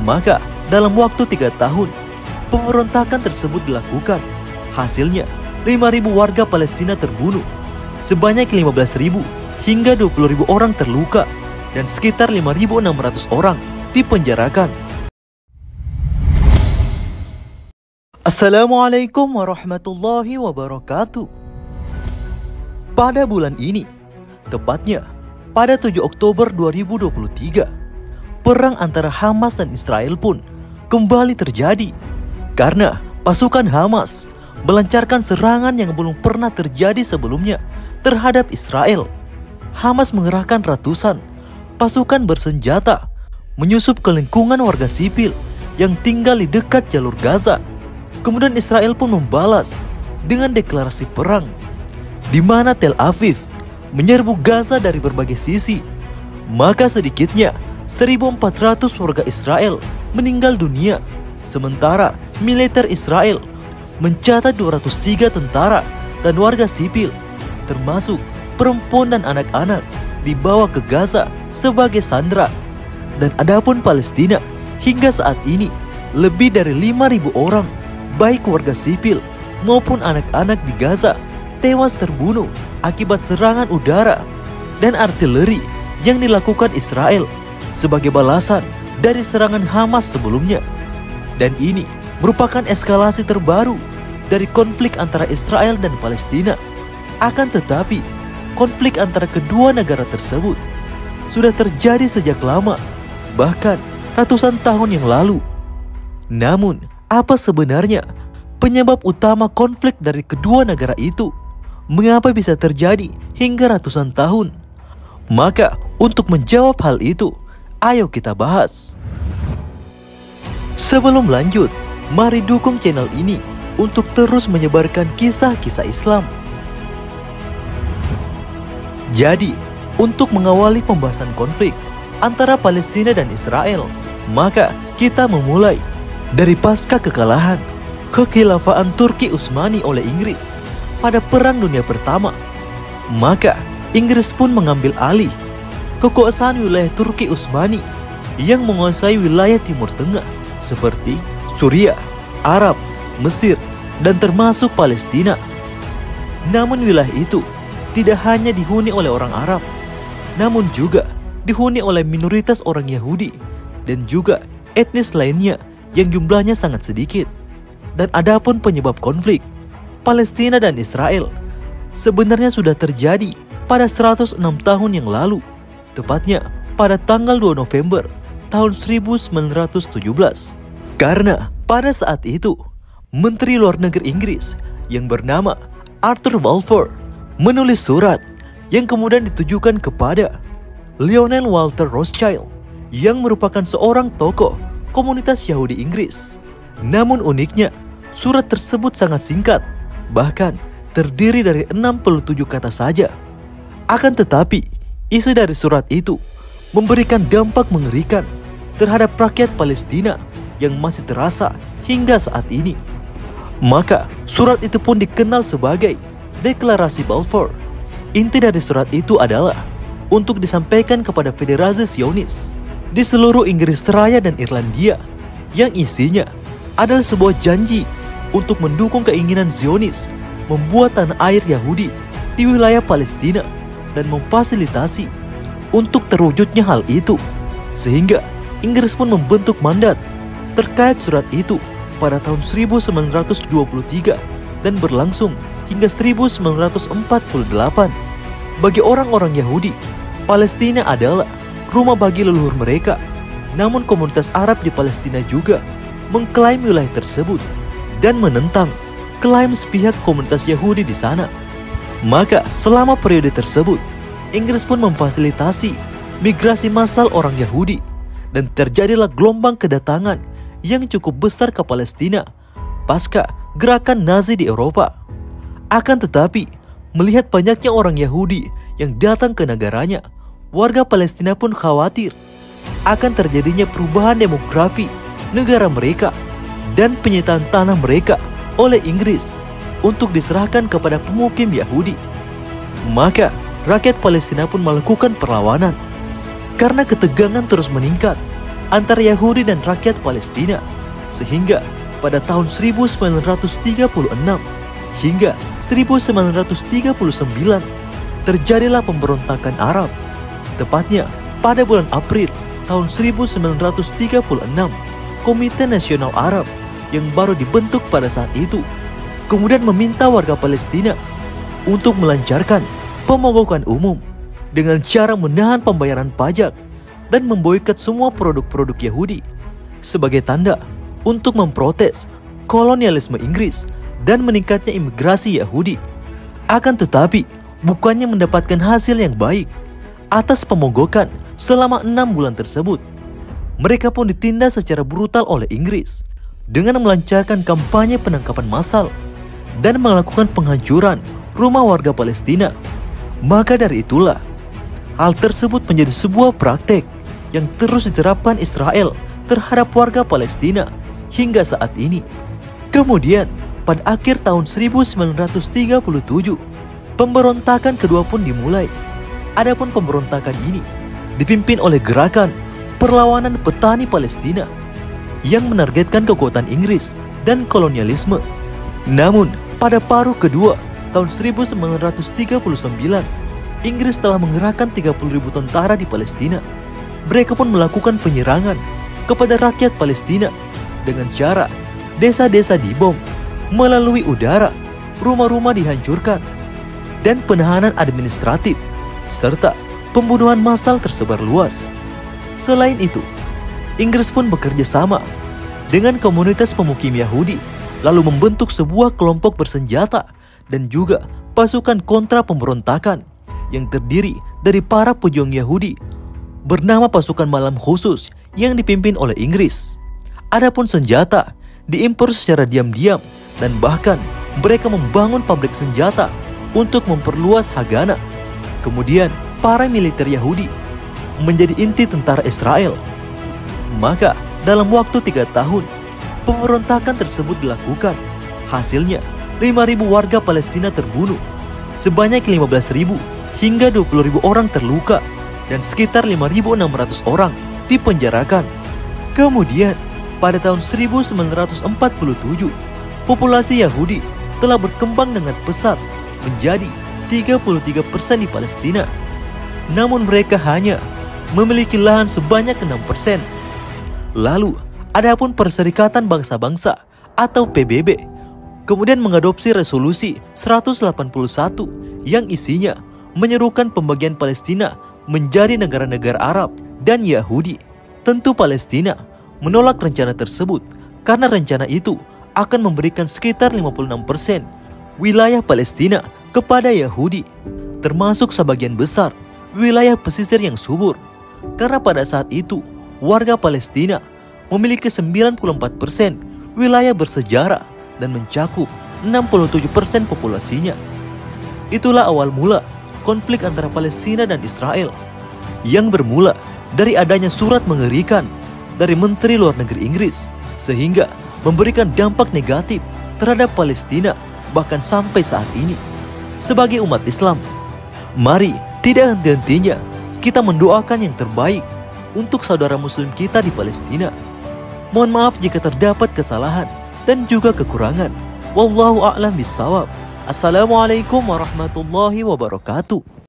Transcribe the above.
Maka dalam waktu 3 tahun, pemberontakan tersebut dilakukan. Hasilnya, 5.000 warga Palestina terbunuh, sebanyak 15.000 hingga 20.000 orang terluka, dan sekitar 5.600 orang dipenjarakan. Assalamualaikum warahmatullahi wabarakatuh. Pada bulan ini, tepatnya pada 7 Oktober 2023, perang antara Hamas dan Israel pun kembali terjadi karena pasukan Hamas melancarkan serangan yang belum pernah terjadi sebelumnya terhadap Israel. Hamas mengerahkan ratusan pasukan bersenjata menyusup ke lingkungan warga sipil yang tinggal di dekat jalur Gaza. Kemudian Israel pun membalas dengan deklarasi perang, di mana Tel Aviv menyerbu Gaza dari berbagai sisi. Maka sedikitnya 1.400 warga Israel meninggal dunia, sementara militer Israel mencatat 203 tentara dan warga sipil, termasuk perempuan dan anak-anak, dibawa ke Gaza sebagai sandera. Dan adapun Palestina, hingga saat ini lebih dari 5.000 orang, baik warga sipil maupun anak-anak di Gaza, tewas terbunuh akibat serangan udara dan artileri yang dilakukan Israel sebagai balasan dari serangan Hamas sebelumnya. Dan ini merupakan eskalasi terbaru dari konflik antara Israel dan Palestina. Akan tetapi, konflik antara kedua negara tersebut sudah terjadi sejak lama, bahkan ratusan tahun yang lalu. Namun, apa sebenarnya penyebab utama konflik dari kedua negara itu? Mengapa bisa terjadi hingga ratusan tahun? Maka, untuk menjawab hal itu, ayo kita bahas. Sebelum lanjut, mari dukung channel ini untuk terus menyebarkan kisah-kisah Islam. Jadi, untuk mengawali pembahasan konflik antara Palestina dan Israel, maka kita memulai dari pasca kekalahan kekhilafaan Turki Utsmani oleh Inggris pada Perang Dunia Pertama. Maka Inggris pun mengambil alih kekuasaan wilayah Turki Utsmani yang menguasai wilayah Timur Tengah seperti Suriah, Arab, Mesir, dan termasuk Palestina. Namun wilayah itu tidak hanya dihuni oleh orang Arab, namun juga dihuni oleh minoritas orang Yahudi dan juga etnis lainnya yang jumlahnya sangat sedikit. Dan adapun penyebab konflik Palestina dan Israel sebenarnya sudah terjadi pada 106 tahun yang lalu, tepatnya pada tanggal 2 November tahun 1917. Karena pada saat itu Menteri Luar Negeri Inggris yang bernama Arthur Balfour menulis surat yang kemudian ditujukan kepada Lionel Walter Rothschild yang merupakan seorang tokoh komunitas Yahudi Inggris. Namun uniknya, surat tersebut sangat singkat, bahkan terdiri dari 67 kata saja. Akan tetapi, isi dari surat itu memberikan dampak mengerikan terhadap rakyat Palestina yang masih terasa hingga saat ini. Maka, surat itu pun dikenal sebagai Deklarasi Balfour. Inti dari surat itu adalah untuk disampaikan kepada Federasi Zionis di seluruh Inggris Raya dan Irlandia, yang isinya adalah sebuah janji untuk mendukung keinginan Zionis membuat tanah air Yahudi di wilayah Palestina dan memfasilitasi untuk terwujudnya hal itu. Sehingga Inggris pun membentuk mandat terkait surat itu pada tahun 1923 dan berlangsung hingga 1948. Bagi orang-orang Yahudi, Palestina adalah rumah bagi leluhur mereka. Namun komunitas Arab di Palestina juga mengklaim wilayah tersebut dan menentang klaim sepihak komunitas Yahudi di sana. Maka selama periode tersebut, Inggris pun memfasilitasi migrasi massal orang Yahudi dan terjadilah gelombang kedatangan yang cukup besar ke Palestina pasca gerakan Nazi di Eropa. Akan tetapi, melihat banyaknya orang Yahudi yang datang ke negaranya, warga Palestina pun khawatir akan terjadinya perubahan demografi negara mereka dan penyitaan tanah mereka oleh Inggris untuk diserahkan kepada pemukim Yahudi. Maka rakyat Palestina pun melakukan perlawanan. Karena ketegangan terus meningkat antara Yahudi dan rakyat Palestina, sehingga pada tahun 1936 hingga 1939 terjadilah pemberontakan Arab. Tepatnya pada bulan April tahun 1936, Komite Nasional Arab yang baru dibentuk pada saat itu kemudian meminta warga Palestina untuk melancarkan pemogokan umum dengan cara menahan pembayaran pajak dan memboikot semua produk-produk Yahudi sebagai tanda untuk memprotes kolonialisme Inggris dan meningkatnya imigrasi Yahudi. Akan tetapi, bukannya mendapatkan hasil yang baik atas pemogokan selama 6 bulan tersebut. Mereka pun ditindas secara brutal oleh Inggris dengan melancarkan kampanye penangkapan massal dan melakukan penghancuran rumah warga Palestina. Maka dari itulah, hal tersebut menjadi sebuah praktek yang terus diterapkan Israel terhadap warga Palestina hingga saat ini. Kemudian, pada akhir tahun 1937, pemberontakan kedua pun dimulai. Adapun pemberontakan ini dipimpin oleh gerakan perlawanan petani Palestina yang menargetkan kekuatan Inggris dan kolonialisme. Namun, pada paruh kedua tahun 1939, Inggris telah mengerahkan 30.000 tentara di Palestina. Mereka pun melakukan penyerangan kepada rakyat Palestina dengan cara desa-desa dibom, melalui udara, rumah-rumah dihancurkan, dan penahanan administratif, serta pembunuhan massal tersebar luas. Selain itu, Inggris pun bekerja sama dengan komunitas pemukim Yahudi, lalu membentuk sebuah kelompok bersenjata dan juga pasukan kontra pemberontakan yang terdiri dari para pejuang Yahudi bernama pasukan malam khusus yang dipimpin oleh Inggris. Adapun senjata diimpor secara diam-diam dan bahkan mereka membangun pabrik senjata untuk memperluas Haganah. Kemudian para militer Yahudi menjadi inti tentara Israel. Maka dalam waktu 3 tahun pemberontakan tersebut dilakukan. Hasilnya 5.000 warga Palestina terbunuh, sebanyak 15.000 hingga 20.000 orang terluka, dan sekitar 5.600 orang dipenjarakan. Kemudian pada tahun 1947, populasi Yahudi telah berkembang dengan pesat menjadi 33% di Palestina. Namun mereka hanya memiliki lahan sebanyak 6%. Lalu, adapun Perserikatan Bangsa-Bangsa atau PBB kemudian mengadopsi resolusi 181 yang isinya menyerukan pembagian Palestina menjadi negara-negara Arab dan Yahudi. Tentu Palestina menolak rencana tersebut karena rencana itu akan memberikan sekitar 56% wilayah Palestina kepada Yahudi, termasuk sebagian besar wilayah pesisir yang subur. Karena pada saat itu warga Palestina memiliki 94% wilayah bersejarah dan mencakup 67% populasinya. Itulah awal mula konflik antara Palestina dan Israel yang bermula dari adanya surat mengerikan dari Menteri Luar Negeri Inggris, sehingga memberikan dampak negatif terhadap Palestina bahkan sampai saat ini. Sebagai umat Islam, mari tidak henti-hentinya kita mendoakan yang terbaik untuk saudara muslim kita di Palestina. Mohon maaf jika terdapat kesalahan dan juga kekurangan. Wallahu a'lam bishawab. Assalamualaikum warahmatullahi wabarakatuh.